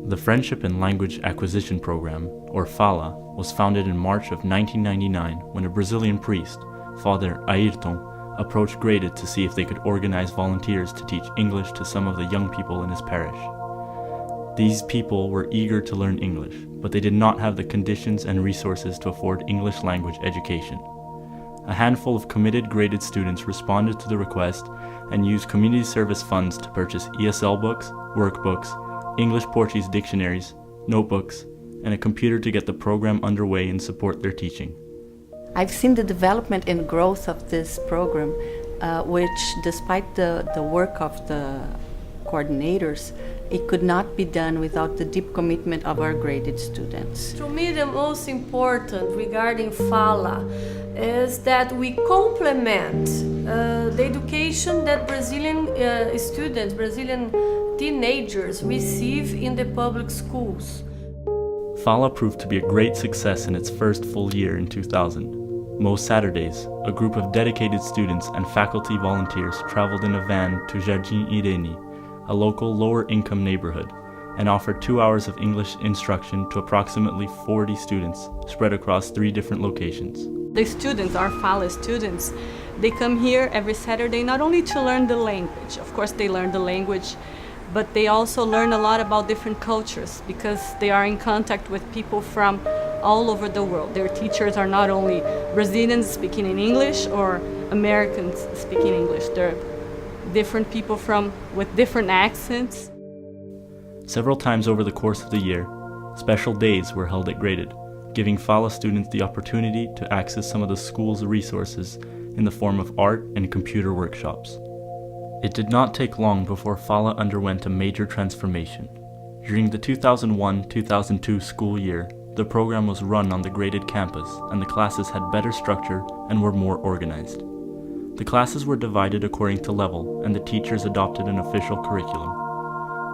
The Friendship and Language Acquisition Program, or FALA, was founded in March of 1999 when a Brazilian priest, Father Ayrton, approached Graded to see if they could organize volunteers to teach English to some of the young people in his parish. These people were eager to learn English, but they did not have the conditions and resources to afford English language education. A handful of committed Graded students responded to the request and used community service funds to purchase ESL books, workbooks, English-Portuguese dictionaries, notebooks, and a computer to get the program underway and support their teaching. I've seen the development and growth of this program, which despite the work of the coordinators, it could not be done without the deep commitment of our graded students. To me, the most important regarding FALA is that we complement the education that Brazilian students, Brazilian teenagers receive in the public schools. FALA proved to be a great success in its first full year in 2000. Most Saturdays, a group of dedicated students and faculty volunteers traveled in a van to Jardim Irene, a local lower-income neighborhood, and offered 2 hours of English instruction to approximately 40 students spread across 3 different locations. The students, our FALA students, they come here every Saturday not only to learn the language, of course they learn the language, but they also learn a lot about different cultures because they are in contact with people from all over the world. Their teachers are not only Brazilians speaking in English or Americans speaking English. They're different people with different accents. Several times over the course of the year, special days were held at Graded, giving FALA students the opportunity to access some of the school's resources in the form of art and computer workshops. It did not take long before FALA underwent a major transformation. During the 2001-2002 school year, the program was run on the Graded campus and the classes had better structure and were more organized. The classes were divided according to level and the teachers adopted an official curriculum.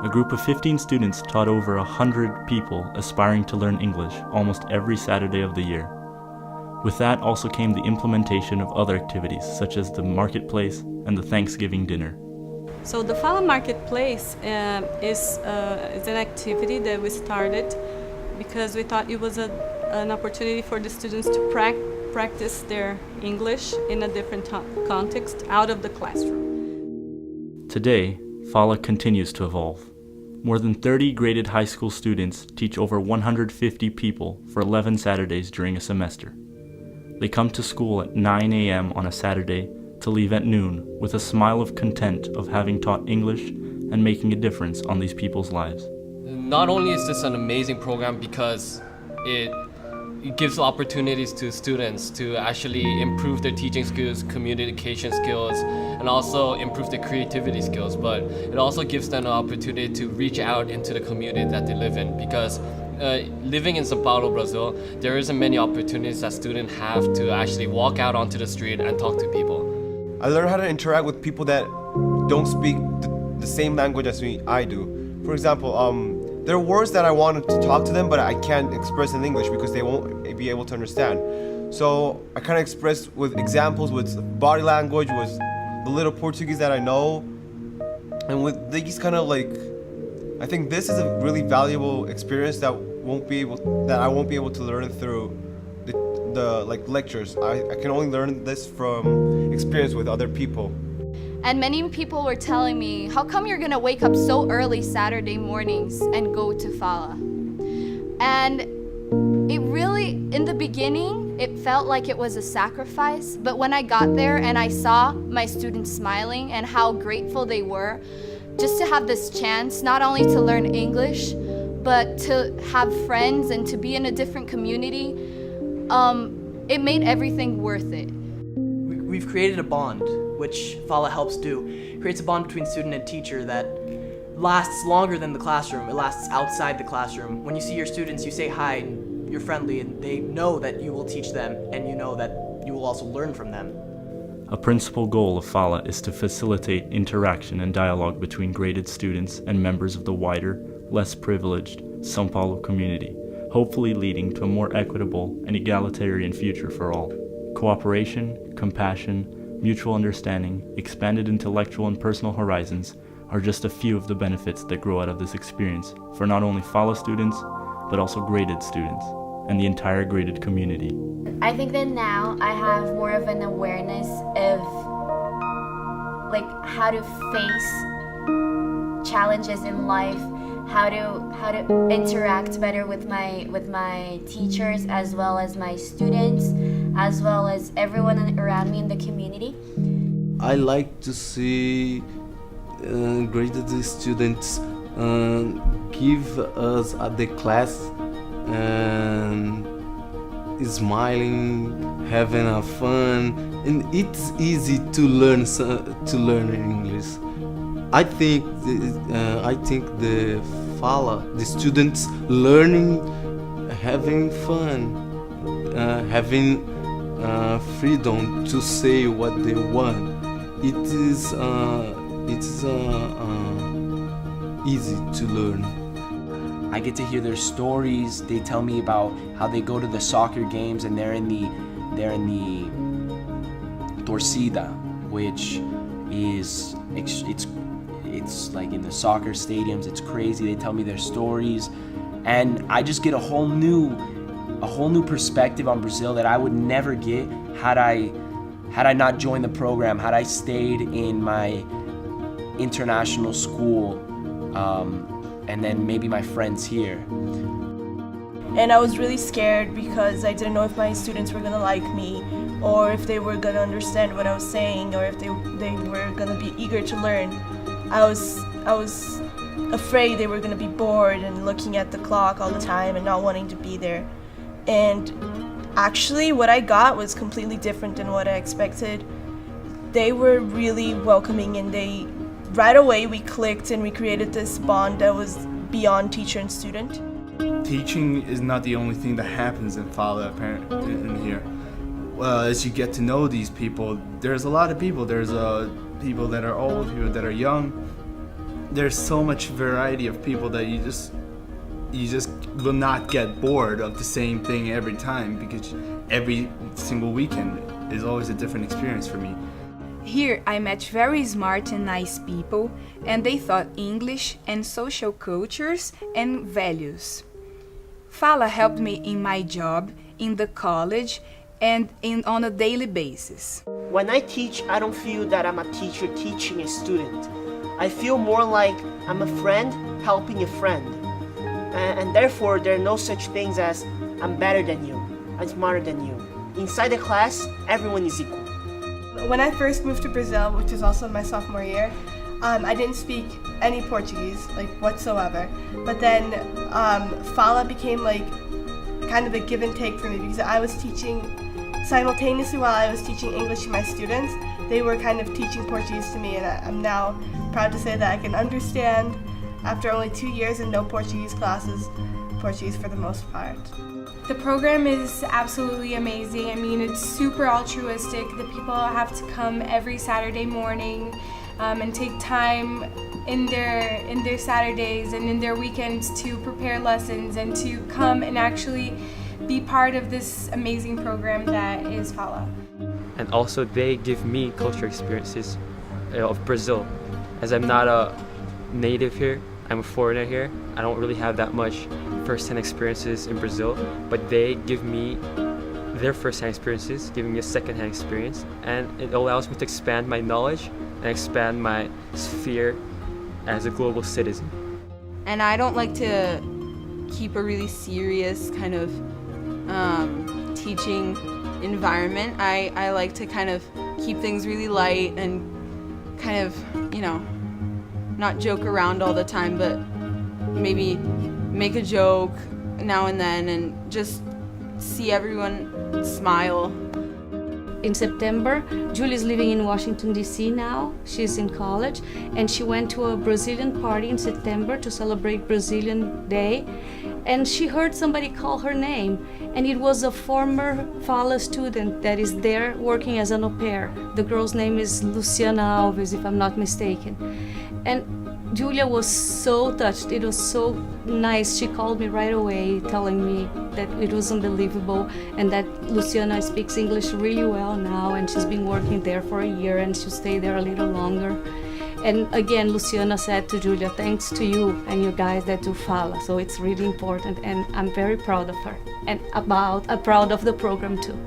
A group of 15 students taught over 100 people aspiring to learn English almost every Saturday of the year. With that also came the implementation of other activities such as the marketplace and the Thanksgiving dinner. So the FALA Marketplace is an activity that we started because we thought it was an opportunity for the students to practice their English in a different context out of the classroom. Today, FALA continues to evolve. More than 30 graded high school students teach over 150 people for 11 Saturdays during a semester. They come to school at 9 a.m. on a Saturday to leave at noon with a smile of content of having taught English and making a difference on these people's lives. Not only is this an amazing program because it gives opportunities to students to actually improve their teaching skills, communication skills, and also improve their creativity skills, but it also gives them an opportunity to reach out into the community that they live in because living in São Paulo, Brazil, there isn't many opportunities that students have to actually walk out onto the street and talk to people. I learned how to interact with people that don't speak the same language as I do. For example, there are words that I wanted to talk to them, but I can't express in English because they won't be able to understand. So I kind of expressed with examples, with body language, with the little Portuguese that I know, and with these kind of I think this is a really valuable experience that I won't be able to learn through the lectures. I can only learn this from experience with other people. And many people were telling me, how come you're gonna wake up so early Saturday mornings and go to FALA? And it really, in the beginning, it felt like it was a sacrifice, but when I got there and I saw my students smiling and how grateful they were, just to have this chance, not only to learn English, but to have friends and to be in a different community, it made everything worth it. We've created a bond, which FALA helps do. It creates a bond between student and teacher that lasts longer than the classroom. It lasts outside the classroom. When you see your students, you say hi, and you're friendly, and they know that you will teach them, and you know that you will also learn from them. A principal goal of FALA is to facilitate interaction and dialogue between graded students and members of the wider, less privileged São Paulo community, hopefully leading to a more equitable and egalitarian future for all. Cooperation, compassion, mutual understanding, expanded intellectual and personal horizons are just a few of the benefits that grow out of this experience for not only FALA students, but also graded students and the entire graded community. I think that now I have more of an awareness of like how to face challenges in life, how to interact better with my teachers as well as my students, as well as everyone around me in the community. I like to see graded students give us at the class and smiling, having a fun, and it's easy to learn English. I think the FALA, the students learning, having fun, having freedom to say what they want. It's easy to learn. I get to hear their stories. They tell me about how they go to the soccer games and they're in the torcida, which is it's like in the soccer stadiums. It's crazy. They tell me their stories, and I just get a whole new perspective on Brazil that I would never get had I not joined the program, had I stayed in my international school, and then maybe my friends here. And I was really scared because I didn't know if my students were gonna like me, or if they were gonna understand what I was saying, or if they were gonna be eager to learn. I was afraid they were gonna be bored and looking at the clock all the time and not wanting to be there. And actually what I got was completely different than what I expected. They were really welcoming, and right away we clicked and we created this bond that was beyond teacher and student. Teaching is not the only thing that happens in FALA in here. As you get to know these people, there's a lot of people. There's people that are old, people that are young. There's so much variety of people that you just will not get bored of the same thing every time, because every single weekend is always a different experience for me. Here I met very smart and nice people, and they taught English and social cultures and values. FALA helped me in my job, in the college, and on a daily basis. When I teach, I don't feel that I'm a teacher teaching a student. I feel more like I'm a friend helping a friend. And therefore, there are no such things as I'm better than you, I'm smarter than you. Inside the class, everyone is equal. When I first moved to Brazil, which was also my sophomore year, I didn't speak any Portuguese, like whatsoever. But then FALA became like kind of a give and take for me, because I was teaching simultaneously while I was teaching English to my students. They were kind of teaching Portuguese to me, and I'm now proud to say that I can understand, after only 2 years and no Portuguese classes, Portuguese for the most part. The program is absolutely amazing. I mean, it's super altruistic. The people have to come every Saturday morning and take time in their Saturdays and in their weekends to prepare lessons and to come and actually be part of this amazing program that is FALA. And also they give me cultural experiences of Brazil. As I'm not a native here, I'm a foreigner here. I don't really have that much first-hand experiences in Brazil, but they give me their first-hand experiences, giving me a second-hand experience, and it allows me to expand my knowledge and expand my sphere as a global citizen. And I don't like to keep a really serious kind of teaching environment. I like to kind of keep things really light and kind of, not joke around all the time, but maybe make a joke now and then and just see everyone smile. In September, Julie is living in Washington, D.C. now. She's in college, and she went to a Brazilian party in September to celebrate Brazilian Day, and she heard somebody call her name, and it was a former FALA student that is there working as an au pair. The girl's name is Luciana Alves, if I'm not mistaken. And Julia was so touched. It was so nice. She called me right away telling me that it was unbelievable and that Luciana speaks English really well now, and she's been working there for a year and she'll stay there a little longer. And again, Luciana said to Julia, thanks to you and you guys that do FALA. So it's really important, and I'm very proud of her, and I'm proud of the program too.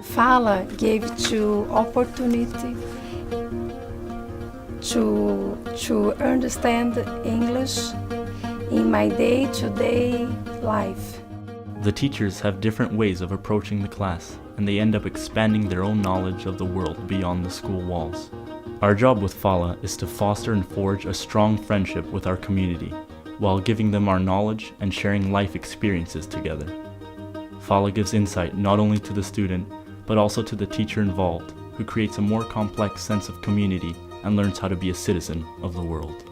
FALA gave you opportunity to understand English in my day-to-day life. The teachers have different ways of approaching the class, and they end up expanding their own knowledge of the world beyond the school walls. Our job with FALA is to foster and forge a strong friendship with our community, while giving them our knowledge and sharing life experiences together. FALA gives insight not only to the student, but also to the teacher involved, who creates a more complex sense of community and learns how to be a citizen of the world.